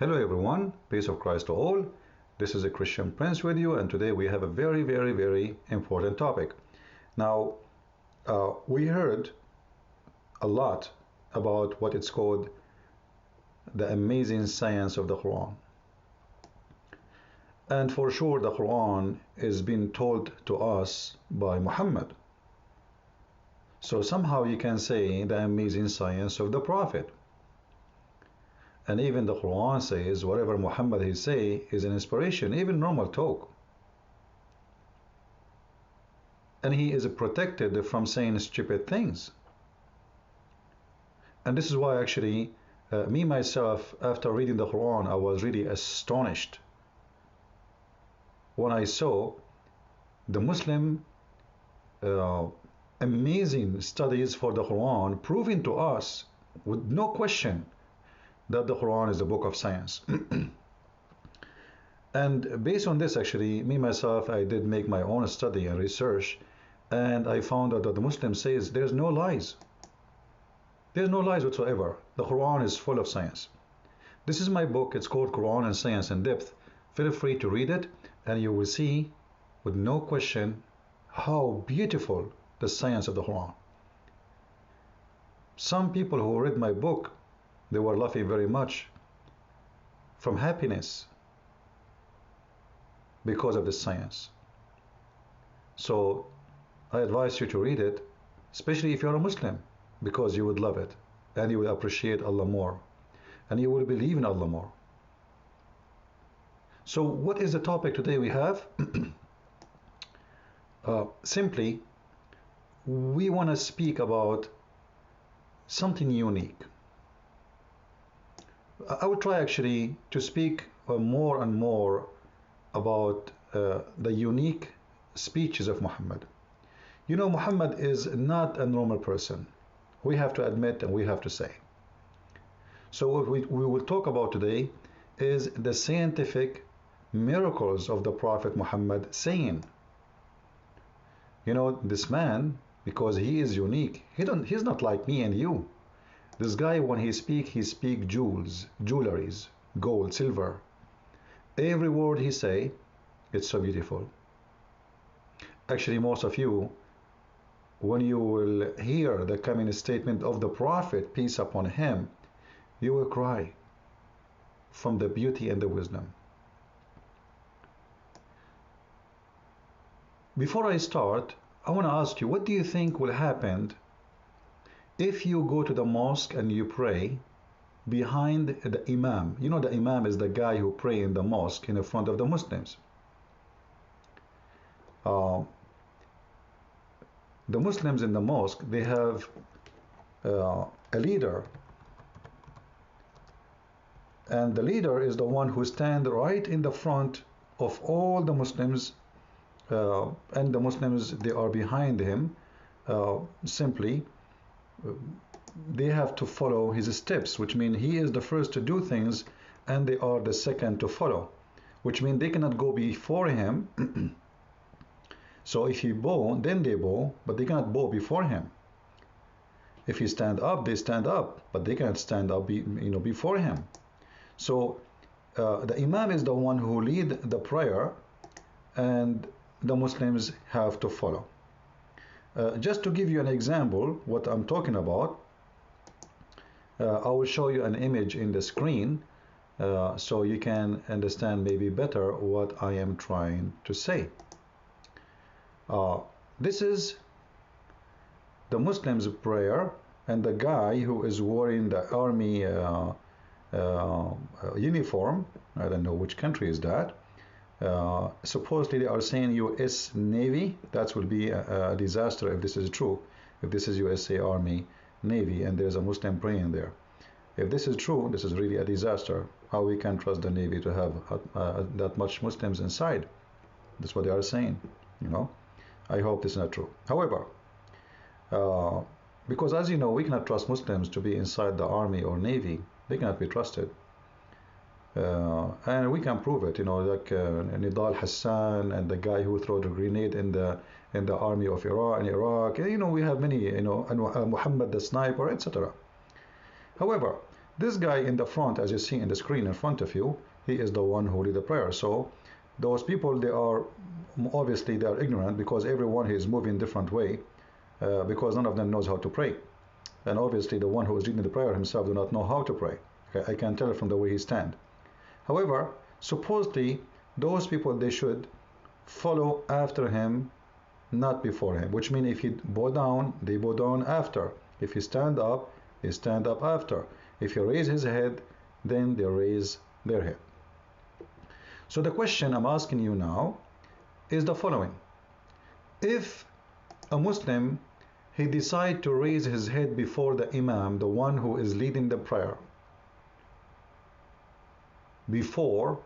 Hello everyone, peace of Christ to all. This is a Christian Prince with you, and today we have a very important topic. Now, we heard a lot about what it's called the amazing science of the Quran. And for sure, the Quran is being told to us by Muhammad. So somehow you can say the amazing science of the Prophet. And even the Quran says whatever Muhammad he say is an inspiration, even normal talk. And he is protected from saying stupid things. And this is why actually me myself, after reading the Quran, I was really astonished when I saw the Muslim amazing studies for the Quran proving to us with no question that the Quran is a book of science. And based on this, actually, me myself, I did make my own study and research, and I found out that the Muslim says there's no lies. There's no lies whatsoever. The Quran is full of science. This is my book. It's called Quran and Science in Depth. Feel free to read it, and you will see with no question how beautiful the science of the Quran. Some people who read my book, they were laughing very much from happiness because of the science. So I advise you to read it, especially if you're a Muslim, because you would love it and you will appreciate Allah more and you will believe in Allah more. So what is the topic today we have? Simply, we want to speak about something unique. I would try actually to speak more and more about the unique speeches of Muhammad. You know, Muhammad is not a normal person. We have to admit and we have to say. So what we will talk about today is the scientific miracles of the Prophet Muhammad saying. You know, this man, because he is unique, he's not like me and you. This guy, when he speak jewels, jewelries, gold, silver. Every word he say, it's so beautiful. Actually, most of you, when you will hear the coming statement of the Prophet, peace upon him, you will cry from the beauty and the wisdom. Before I start, I want to ask you, what do you think will happen if you go to the mosque and you pray behind the imam? You know, the imam is the guy who pray in the mosque in the front of the Muslims. The Muslims in the mosque, they have a leader, and the leader is the one who stands right in the front of all the Muslims, and the Muslims, they are behind him. Simply, they have to follow his steps, which means he is the first to do things and they are the second to follow, which means they cannot go before him. So if he bow, then they bow, but they cannot bow before him. If he stand up, they stand up, but they cannot stand up before him. So the imam is the one who lead the prayer and the Muslims have to follow. Just to give you an example what I'm talking about, I will show you an image in the screen so you can understand maybe better what I am trying to say. This is the Muslims' prayer, and the guy who is wearing the army uniform, I don't know which country is that. Supposedly they are saying US Navy. That will be a disaster if this is true, if this is USA Army Navy and there's a Muslim praying there. If this is true, this is really a disaster. How we can trust the Navy to have that much Muslims inside? That's what they are saying, you know. I hope this is not true. However, because as you know, we cannot trust Muslims to be inside the army or Navy. They cannot be trusted. And we can prove it, you know, like Nidal Hassan and the guy who threw the grenade in the army of Iraq. You know, we have many, you know, and Muhammad the sniper, etc. However, This guy in the front, as you see in the screen in front of you, he is the one who lead the prayer. So those people, they are obviously they are ignorant, because everyone is moving different way, because none of them knows how to pray. And obviously the one who is leading the prayer himself do not know how to pray. Okay? I can tell it from the way he stand. However, supposedly those people, they should follow after him, not before him, which means if he bow down, they bow down after. If he stand up, they stand up after. If he raise his head, then they raise their head. So the question I'm asking you now is the following. If a Muslim, he decide to raise his head before the Imam, the one who is leading the prayer, before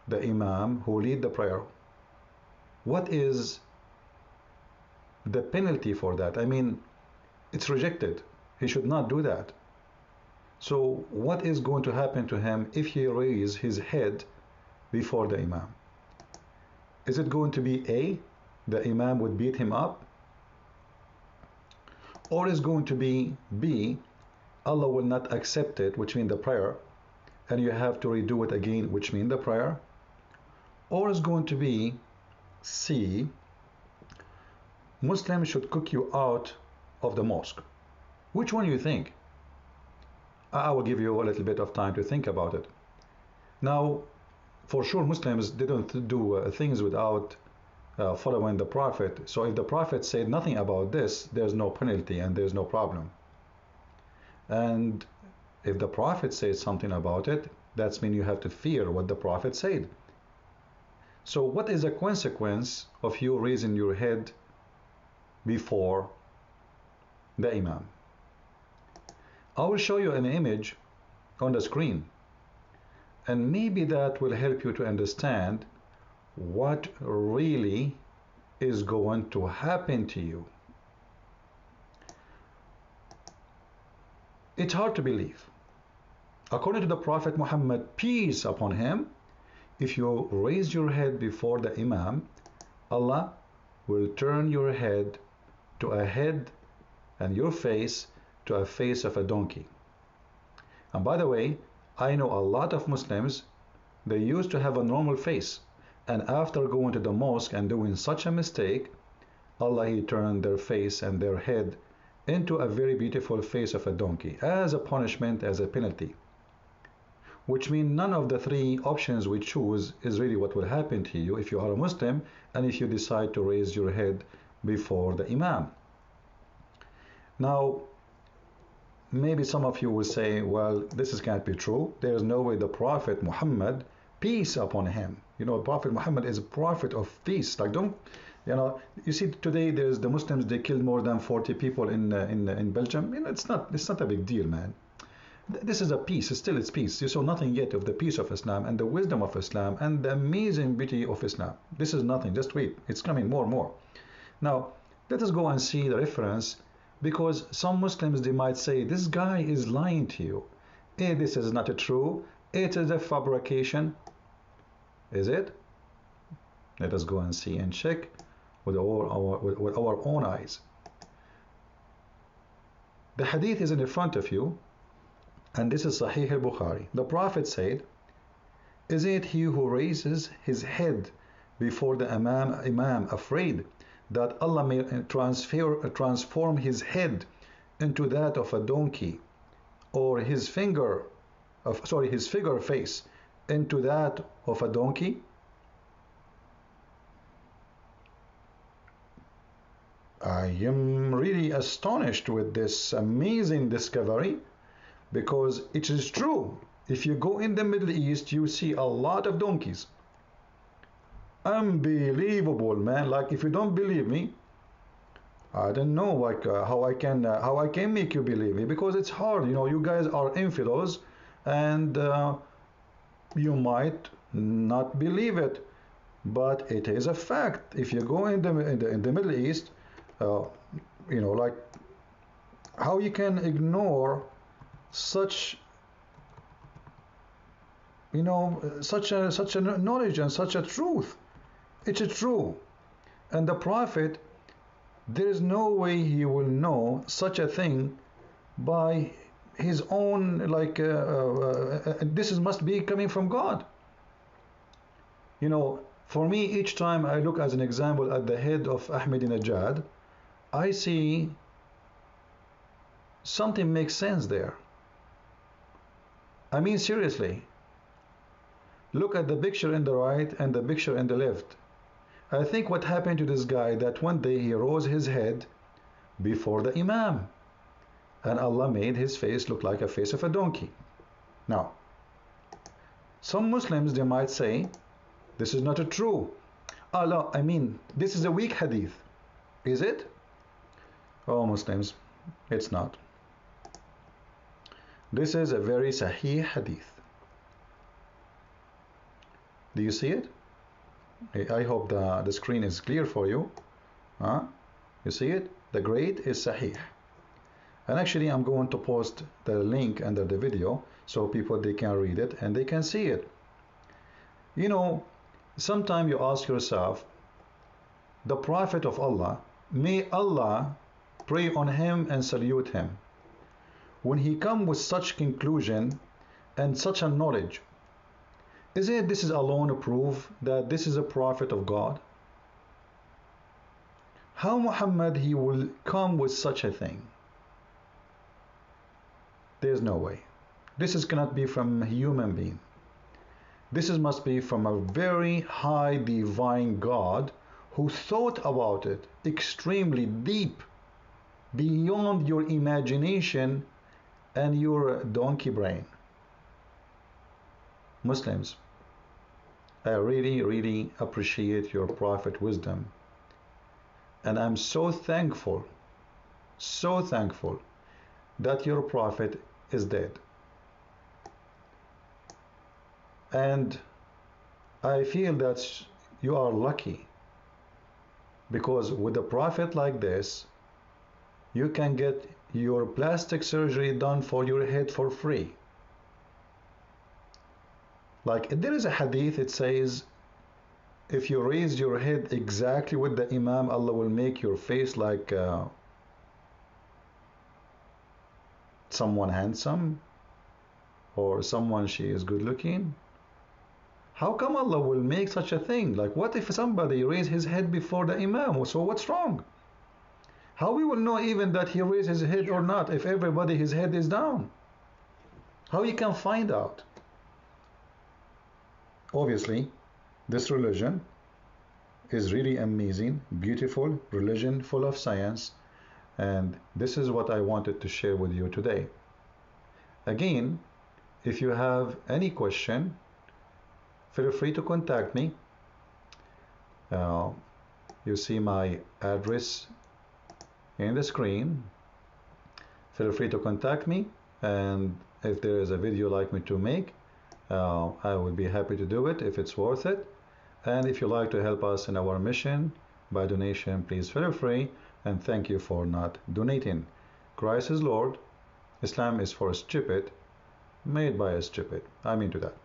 the Imam who lead the prayer, what is the penalty for that? I mean, it's rejected. He should not do that. So what is going to happen to him if he raises his head before the Imam? Is it going to be A, the Imam would beat him up? Or is going to be B, Allah will not accept it, which means the prayer, and you have to redo it again, which means the prayer? Or is going to be C, Muslims should kick you out of the mosque? Which one do you think? I will give you a little bit of time to think about it. Now, for sure, Muslims, they don't do things without following the Prophet. So if the Prophet said nothing about this, there's no penalty and there's no problem. And if the Prophet says something about it, that's mean you have to fear what the Prophet said. So what is the consequence of you raising your head before the Imam? I will show you an image on the screen, and maybe that will help you to understand what really is going to happen to you. It's hard to believe. According to the Prophet Muhammad, peace upon him, if you raise your head before the Imam, Allah will turn your head to a head and your face to a face of a donkey. And by the way, I know a lot of Muslims, they used to have a normal face, and after going to the mosque and doing such a mistake, Allah, he turned their face and their head into a very beautiful face of a donkey as a punishment, as a penalty. Which means none of the three options we choose is really what will happen to you if you are a Muslim and if you decide to raise your head before the Imam. Now, maybe some of you will say, well, this can't be true. There's no way the Prophet Muhammad, peace upon him. You know, Prophet Muhammad is a prophet of peace. Like, don't, you know, you see today there's the Muslims, they killed more than 40 people in Belgium. You know, it's not a big deal, man. This is a peace. It's peace. You saw nothing yet of the peace of Islam and the wisdom of Islam and the amazing beauty of Islam. This is nothing. Just wait. It's coming more and more. Now, let us go and see the reference, because some Muslims, they might say, this guy is lying to you. This is not true. It is a fabrication. Is it? Let us go and see and check with our own eyes. The hadith is in front of you, and this is Sahih al-Bukhari. The Prophet said, is it he who raises his head before the Imam afraid that Allah may transform his head into that of a donkey, or his figure face into that of a donkey? I am really astonished with this amazing discovery, because it is true. If you go in the Middle East, you see a lot of donkeys. Unbelievable, man. Like, if you don't believe me, I don't know, like, how I can make you believe me, because it's hard. You know, you guys are infidels, and you might not believe it, but it is a fact. If you go in the Middle East, you know, like, how you can ignore such, you know, such a knowledge and such a truth? It is true. And the Prophet, there is no way he will know such a thing by his own, like, this must be coming from God. You know, for me, each time I look as an example at the head of Ahmadinejad, I see something makes sense there. I mean, seriously, look at the picture in the right and the picture in the left. I think what happened to this guy, that one day he rose his head before the Imam, and Allah made his face look like a face of a donkey. Now, some Muslims, they might say, this is not a true. Allah, I mean, this is a weak hadith. Is it? Oh, Muslims, it's not. This is a very sahih hadith. Do you see it? I hope the screen is clear for you. You see it? The grade is sahih. And actually, I'm going to post the link under the video so people, they can read it and they can see it. You know, sometimes you ask yourself, the Prophet of Allah, may Allah pray on him and salute him, when he come with such conclusion and such a knowledge, isn't it this is alone a proof that this is a prophet of God? How Muhammad, he will come with such a thing? There's no way. This cannot be from a human being. This must be from a very high divine God who thought about it extremely deep, beyond your imagination and your donkey brain. Muslims, I really appreciate your prophet wisdom, and I'm so thankful that your prophet is dead. And I feel that you are lucky, because with a prophet like this, you can get your plastic surgery done for your head for free. Like, there is a hadith, it says, if you raise your head exactly with the Imam, Allah will make your face like someone handsome, or someone, she is good looking. How come Allah will make such a thing? Like, what if somebody raise his head before the Imam? So what's wrong? How we will know even that he raised his head or not if everybody his head is down? How you can find out? Obviously, this religion is really amazing, beautiful religion full of science, and this is what I wanted to share with you today. Again, if you have any question, feel free to contact me. You see my address in the screen. Feel free to contact me, and if there is a video you'd like me to make, I would be happy to do it if it's worth it. And if you like to help us in our mission by donation, please feel free, and thank you for not donating. Christ is Lord. Islam is for stupid, made by a stupid. I'm into that.